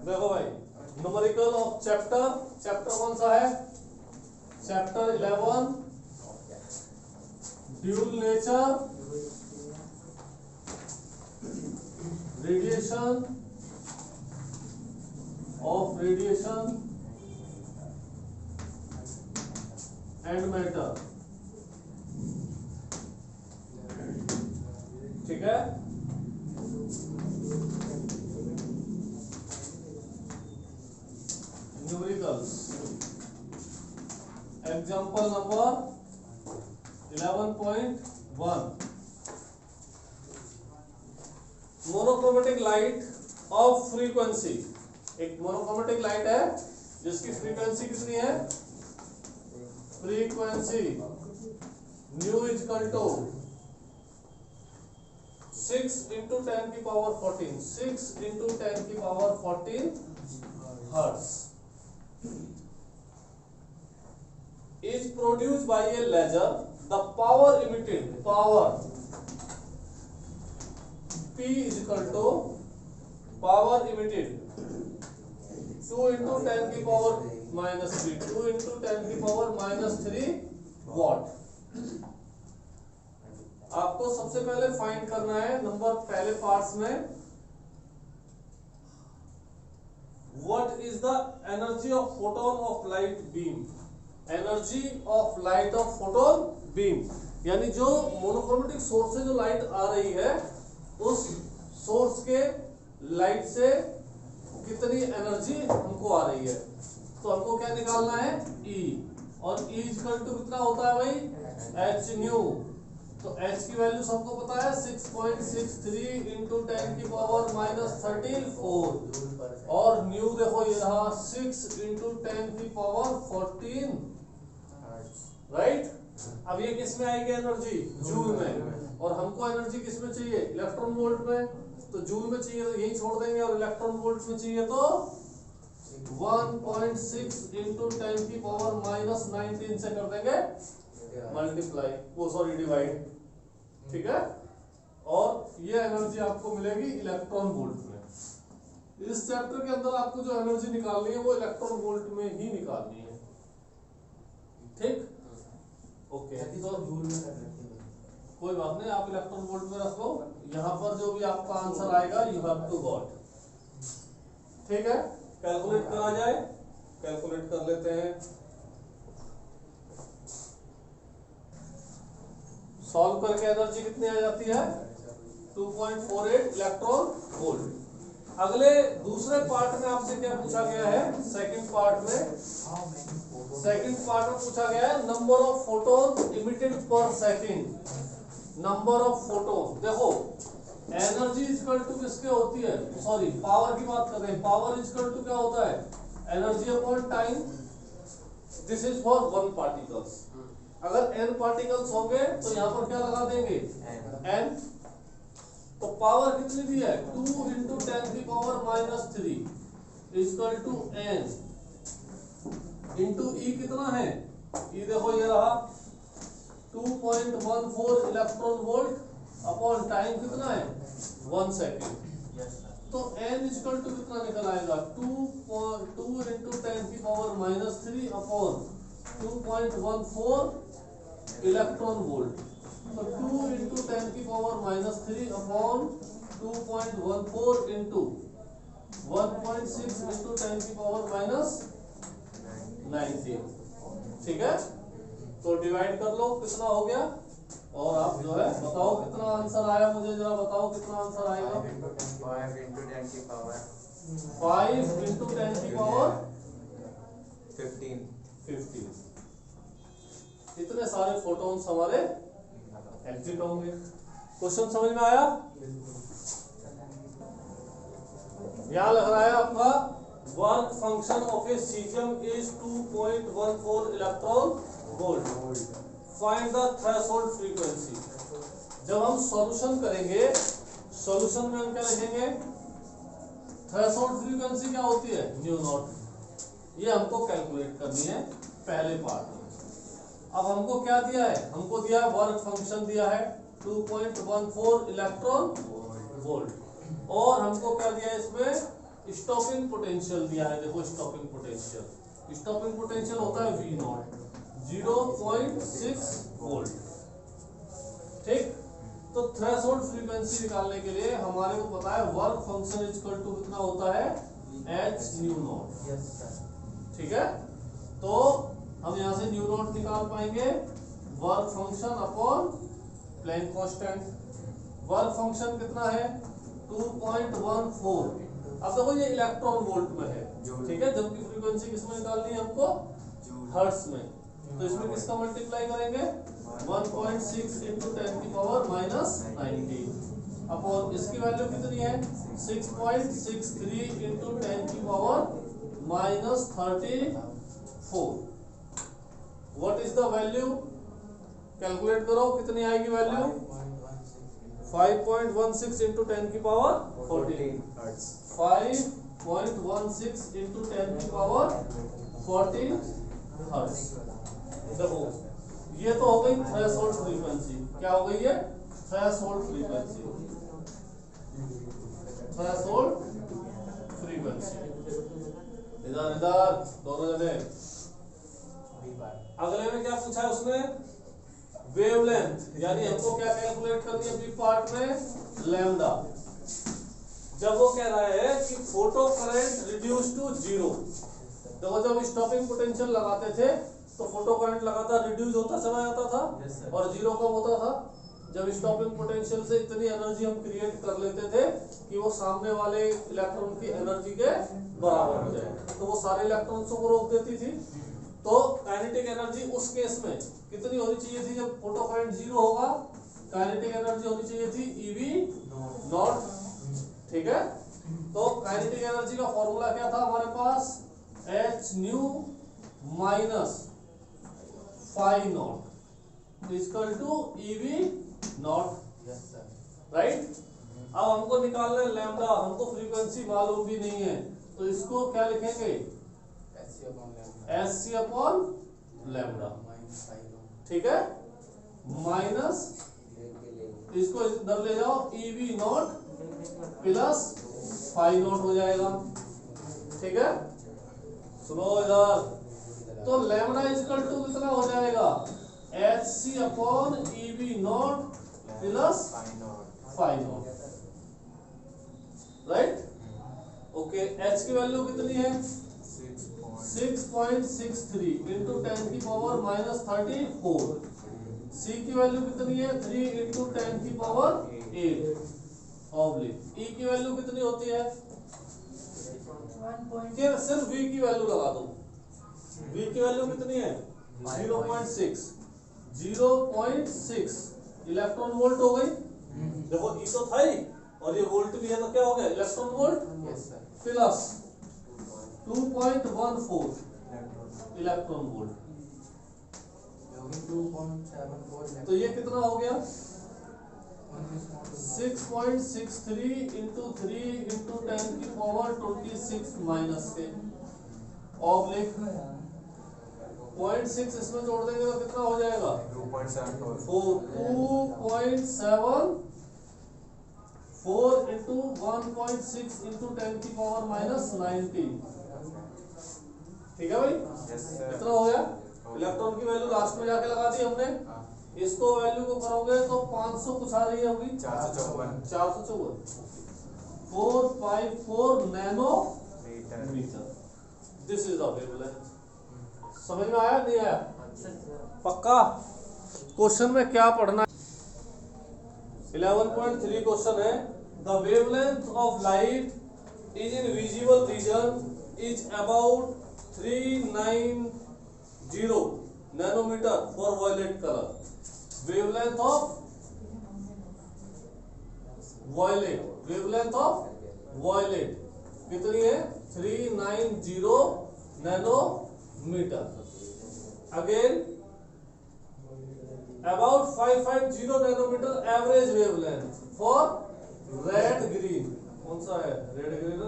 देखो भाई, numerical of chapter कौन सा है? Chapter 11, dual nature, radiation of radiation and matter. ठीक है, numericals. Example number 11.1, monochromatic light of frequency. एक मोनोक्रोमेटिक लाइट है जिसकी फ्रीक्वेंसी कितनी है? Frequency nu is equal to 6 into 10 की पावर 14, 6 इंटू 10 की power 14 hertz is produced by a laser. The power emitted, power P is equal to power emitted 2 into 10 की power -3, 2 into 10 की power -3 what. आपको सबसे पहले find करना है number पहले पार्ट्स में, what is the energy of photon of light beam. Energy of light of photon beam, यानी जो मोनोक्रोमेटिक सोर्स से जो लाइट आ रही है उस सोर्स के लाइट से कितनी एनर्जी हमको आ रही है। तो हमको क्या निकालना है? E, और E इक्वल टू कितना होता है भाई? H new. तो H की वैल्यू सबको पता है 6.63 इंटू 10 की पावर -13 4, और न्यू देखो ये रहा 6 इंटू 10 की पावर 14, राइट। अब ये किस में आएगी एनर्जी? जूल में। और हमको एनर्जी किस में चाहिए? इलेक्ट्रॉन वोल्ट में। तो जूल में चाहिए तो यही छोड़ देंगे, और इलेक्ट्रॉन वोल्ट में चाहिए तो 1.6 इंटू 10 की पावर -19 से कर देंगे मल्टीप्लाई, वो सॉरी डिवाइड। ठीक है, और ये एनर्जी आपको मिलेगी इलेक्ट्रॉन वोल्ट में। इस चैप्टर के अंदर आपको जो एनर्जी निकालनी है वो इलेक्ट्रॉन वोल्ट में ही निकालनी है। ठीक, ओके। तो कोई बात नहीं, आप इलेक्ट्रॉन वोल्ट में रख लो। यहाँ पर जो भी आपका आंसर आएगा यू हैव टू गॉट। ठीक है, कैलकुलेट करा जाए, कैलकुलेट कर लेते हैं। सॉल्व करके एनर्जी कितनी आ जाती है? 2.48 इलेक्ट्रॉन वोल्ट। अगले दूसरे पार्ट में आपसे क्या पूछा गया है? सेकंड पार्ट में पूछा गया है नंबर ऑफ फोटोन इमिटेड पर सेकंड। नंबर ऑफ फोटोन, देखो एनर्जी इक्वल टू किसके होती है? सॉरी, पावर की बात कर रहे हैं। पावर इक्वल टू क्या होता है? Energy upon time. This is for 1 particles. अगर n पार्टिकल्स होंगे तो यहाँ पर क्या लगा देंगे? n। तो पावर कितनी दी है? 2 इंटू 10 की power -3 equal to n into E कितना है? E देखो ये रहा 2.14 इलेक्ट्रॉन वोल्ट अपॉन टाइम कितना है? 1 सेकेंड। तो n इक्वल टू कितना निकल आएगा? 2 इंटू 10 की पावर -3 अपॉन 2.14 इलेक्ट्रॉन वोल्ट। तो 2 इंटू 10 की पावर -3 अपॉन 2.14 इंटू 1.6 इंटू 10 की पावर -19। ठीक है, तो डिवाइड कर लो, कितना हो गया। और आप जो है बताओ कितना आंसर आया, मुझे जरा बताओ कितना आंसर आएगा। 5 इंटू 10 की पावर 5 इंटू 10 की पावर 15। इतने सारे फोटॉन्स हमारे एग्जिट होंगे। क्वेश्चन समझ में आया? यहां लग रहा है आपका work function of A caesium is 2.14 electron volt. Find the threshold frequency. जब हम सॉल्यूशन करेंगे, सॉल्यूशन में हम क्या लिखेंगे? थ्रेशोल्ड फ्रीक्वेंसी क्या होती है? New not. ये हमको कैलकुलेट करनी है पहले पार्ट में। अब हमको क्या दिया है? हमको दिया वर्क फंक्शन दिया है 2.14 इलेक्ट्रॉन वोल्ट, और हमको क्या दिया है इसमें? स्टॉपिंग पोटेंशियल दिया है, देखो स्टॉपिंग पोटेंशियल, स्टॉपिंग पोटेंशियल होता है V नॉट 0.6 वोल्ट। ठीक, तो थ्रेशोल्ड फ्रीक्वेंसी निकालने के लिए हमारे को पता है वर्क फंक्शन इक्वल टू कितना होता है h न्यू नॉट। ठीक है, तो हम यहाँ से न्यू नॉट निकाल पाएंगे work function upon Planck constant. Work function कितना है 2.14। अब देखो ये इलेक्ट्रॉन वोल्ट में है, ठीक है, जबकि फ्रीक्वेंसी किसमें निकालनी है हमको हर्ट्ज में, तो इसमें किसका मल्टीप्लाई करेंगे 1.6 इंटू 10 की पावर माइनस 90 अपॉन इसकी वैल्यू कितनी है 6.63 इंटू 10 की power minus 34। What is the value, calculate करो कितनी आएगी वैल्यू 5.16 इंटू 10 की पावर 14 5.16 इंटू 10 की पावर 14 हर्ट्ज। देखो ये तो हो गई थ्रेशोल्ड फ्रीक्वेंसी, क्या हो गई ये थ्रेशोल्ड फ्रीक्वेंसी, थ्रेशोल्ड फ्रीक्वेंसी। इधर इधर दोनों जने। अगले में क्या पूछा है उसने वेवलेंथ, यानी हमको क्या कैलकुलेट करनी है बी पार्ट में लैम्डा। जब वो कह रहा है कि photo current reduce to zero, देखो जब स्टॉपिंग पोटेंशियल लगाते थे तो फोटो करंट लगातार रिड्यूस होता चला जाता था और जीरो कब होता था जब स्टॉपिंग पोटेंशियल से इतनी एनर्जी हम क्रिएट कर लेते थे कि वो सामने वाले इलेक्ट्रॉन की एनर्जी के बराबर हो जाए, तो वो सारे इलेक्ट्रॉन्स को रोक देती थी। तो काइनेटिक एनर्जी उस केस में कितनी होनी चाहिए थी जब फोटो करंट जीरो होगा, काइनेटिक एनर्जी होनी चाहिए थी EV नॉट। ठीक है, तो काइनेटिक एनर्जी का फॉर्मूला क्या था हमारे पास h nu minus phi naught equal to EV naught. Right, अब हमको निकालना है लैम्डा, हमको फ्रीक्वेंसी मालूम भी नहीं है, तो इसको क्या लिखेंगे SC अपॉन लैम्डा। ठीक है, माइनस इसको इधर ले जाओ EV naught plus phi naught हो जाएगा। ठीक है, सुनो इधर, तो लैम्डा इक्वल टू कितना हो जाएगा HC upon EV naught plus phi naught. Right, okay, H की वैल्यू कितनी है 6.63 इंटू 10 की पावर माइनस 34। C की वैल्यू कितनी है 3 इंटू 10 की पावर 8 ऑब्लिक। E की वैल्यू कितनी होती है, सिर्फ V की वैल्यू लगा दो, V की वैल्यू कितनी है 0.6 इलेक्ट्रॉन वोल्ट हो गई। देखो E तो था ही और ये वोल्ट भी है, तो क्या हो गया electron volt plus 2.14 electron volt, तो ये कितना हो गया 6.63 इंटू 3 इंटू 10 की पावर 26 माइनस के ऑब्लिक 0.6 इसमें जोड़ देंगे तो कितना हो जाएगा 2.74 इंटू 1.6 इंटू 10 की पावर माइनस 90। ठीक है भाई, कितना हो गया, इलेक्ट्रॉन की वैल्यू लास्ट में जाके लगा दी हमने, इसको वैल्यू को करोगे तो 500 कुछ आ रही है होगी 454 454 nanometre. This is the wavelength. समझ में आया नहीं आया, पक्का। क्वेश्चन में क्या पढ़ना है 11.3 क्वेश्चन है the wavelength of light is in visible region is about 390 nanometre for violet colour. Wavelength of violet कितनी है 390 nanometre. Again about 550 nanometre average wavelength for red green. कौन सा है रेड ग्रीन,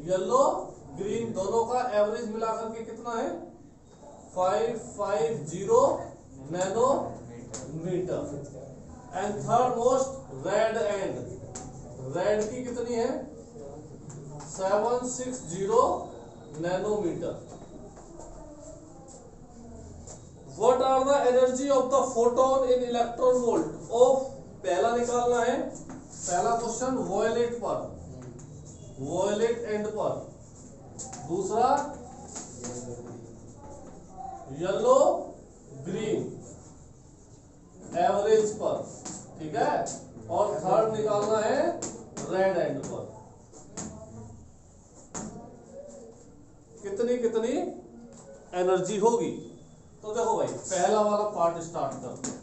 येलो ग्रीन दोनों का average मिलाकर के कितना है 550 nanometre. And third most red की कितनी है 760 nanometer. What are the energy of the photon in electron volt? of पहला निकालना है, पहला क्वेश्चन वॉयलेट पर, वॉयलेट एंड पर, दूसरा येलो ग्रीन एवरेज पर, ठीक है, और थर्ड निकालना है रेड एंड पर। कितनी कितनी एनर्जी होगी? तो देखो भाई पहला वाला पार्ट स्टार्ट करते हैं,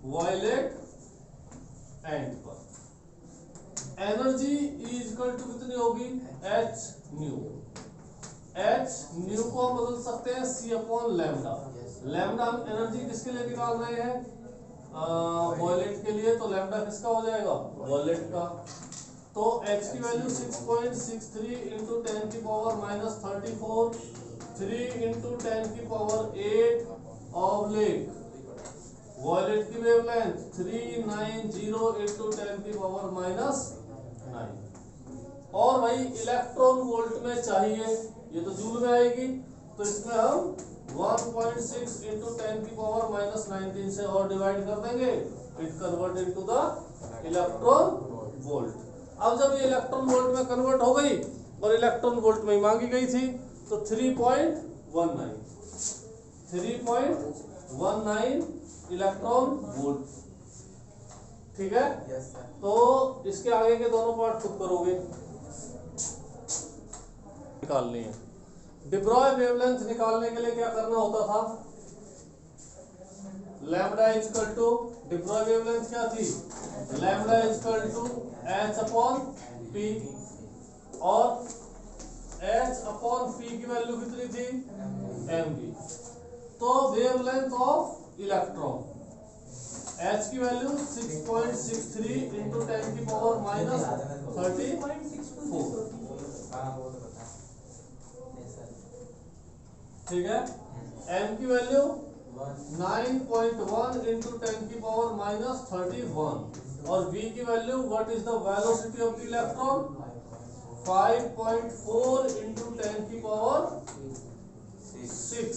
वॉयलेट एंड पर एनर्जी इज इक्वल टू कितनी होगी? H new. एच न्यू को हम बदल सकते हैं सी अपॉन लैम्डा। लैम्डा हम एनर्जी किसके लिए निकाल रहे हैं? वॉयलेट के लिए, तो लैम्डा किसका हो जाएगा? वॉयलेट का। तो एच की वैल्यू 6.63 इंटू 10 की पावर माइनस 34, 3 इंटू 10 की पावर 8 ऑब्लिक वॉयलेट की वेवलेंथ 390 इंटू 10 की पावर माइनस 9। और भाई इलेक्ट्रॉन वोल्ट में चाहिए, ये तो जूल में आएगी, तो इसमें हम 1.6 इंटू 10 की पावर माइनस 19 से और डिवाइड कर देंगे, it convert into the electron volt. अब जब ये इलेक्ट्रॉन वोल्ट में कन्वर्ट हो गई और इलेक्ट्रॉन वोल्ट में मांगी गई थी, तो 3.19 इलेक्ट्रॉन वोल्ट, ठीक है। Yes, sir. तो इसके आगे के दोनों पार्ट खुद करोगे, निकालनी है। डिब्रॉय वेवलेंथ निकालने के लिए क्या करना होता था? Lambda equal to, de Broglie wavelength क्या थी? Lambda equal to H upon P, और एच अपॉन पी की वैल्यू कितनी थी? M B. तो वेवलेंथ ऑफ इलेक्ट्रॉन एच की वैल्यू 6.63 इंटू 10 की पावर माइनस 34, ठीक है। एम की वैल्यू 9.1 इंटू 10 की पावर माइनस 31, और v की value what is the velocity of the electron? 5.4 into 10 की पावर 6।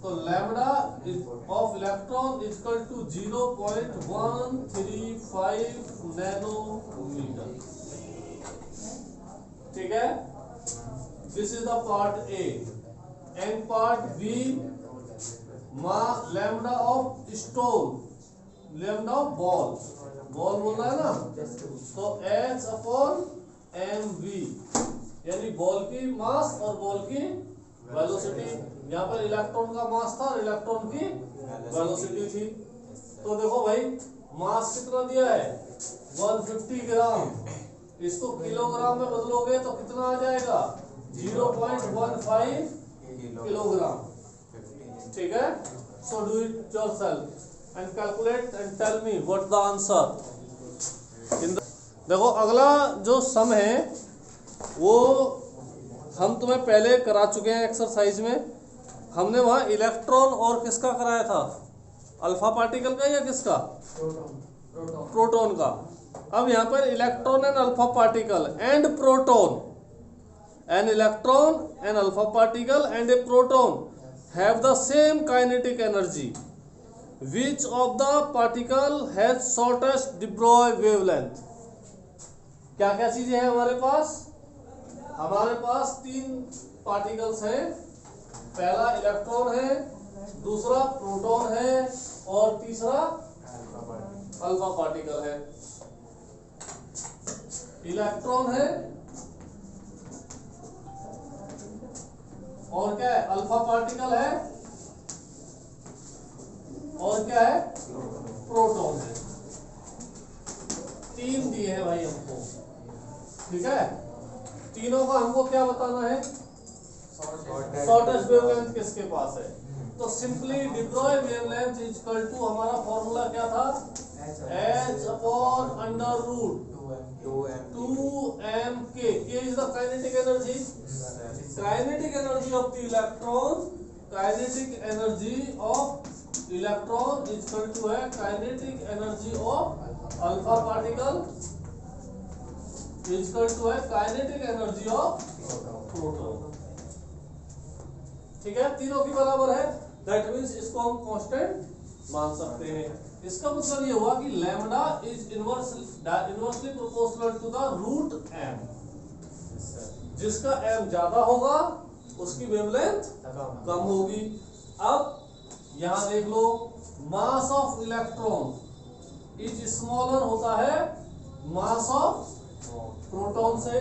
तो lambda of electron is equal to 0.135 nanometre, ठीक है। This is the part A. And part B, lambda of stone, lambda of ball, ball बोल रहा है ना, तो H upon M V, यानी बॉल की मास और बॉल की वेलोसिटी। यहाँ पर इलेक्ट्रॉन का मास था और इलेक्ट्रॉन की वेलोसिटी थी। तो देखो भाई मास कितना दिया है? 150 ग्राम। इसको किलोग्राम में बदलोगे तो कितना आ जाएगा? 0.15 किलोग्राम, ठीक है। So do it yourself and calculate and tell me what the answer. देखो अगला जो सम है वो हम तुम्हें पहले करा चुके हैं एक्सरसाइज में। हमने वहां इलेक्ट्रॉन और किसका कराया था? अल्फा पार्टिकल का या किसका? प्रोटॉन का। अब यहाँ पर electron and alpha particle and proton, an electron an alpha particle and a proton have the same kinetic energy, which of the particle has shortest de Broglie wavelength. क्या क्या चीजें हैं हमारे पास? हमारे पास 3 पार्टिकल्स हैं, पहला इलेक्ट्रॉन है, दूसरा प्रोटॉन है, और तीसरा अल्फा पार्टिकल है। इलेक्ट्रॉन है और क्या है? अल्फा पार्टिकल है, और क्या है? प्रोटॉन है। 3 दिए हैं भाई हमको, ठीक है। तीनों का हमको क्या बताना है? शॉर्टेस्ट वेवलेंथ किसके पास है? तो simply de Broglie wavelength is equal to, हमारा फॉर्मूला क्या था? h upon under root 2m k। k is the kinetic energy, kinetic energy of the electron, kinetic energy of electron is equal to है kinetic energy of alpha particle equal to है kinetic energy of proton. ठीक है, तीनों की बराबर है, that means इसको हम कांस्टेंट मान सकते हैं। इसका मतलब ये हुआ कि lambda is inversely proportional to the root m। जिसका m ज्यादा होगा उसकी वेवलेंथ कम होगी। अब यहां देख लो, mass of electron is smaller होता है मास ऑफ प्रोटॉन से,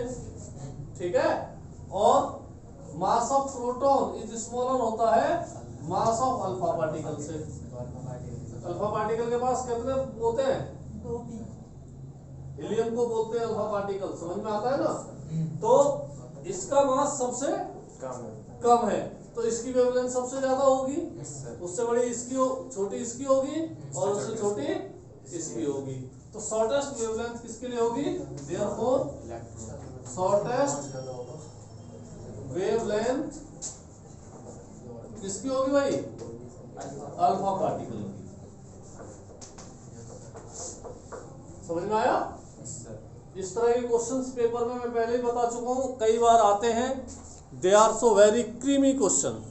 ठीक है, और mass of proton is smaller होता है मास ऑफ अल्फा पार्टिकल से। अल्फा पार्टिकल के पास कितने होते हैं? 2p। हीलियम को बोलते हैं अल्फा पार्टिकल, समझ में आता है ना? तो इसका मास सबसे कम है, तो इसकी वेवलेंथ सबसे ज्यादा होगी, उससे बड़ी इसकी छोटी इसकी होगी, और उससे छोटी इसकी होगी। तो शॉर्टेस्ट वेवलेंथ किसके लिए होगी? देयरफॉर शॉर्टेस्ट वेवलेंथ किसकी होगी भाई? अल्फा पार्टिकल की। समझ में आया? इस तरह के क्वेश्चंस पेपर में मैं पहले ही बता चुका हूं, कई बार आते हैं। They are so very creamy question.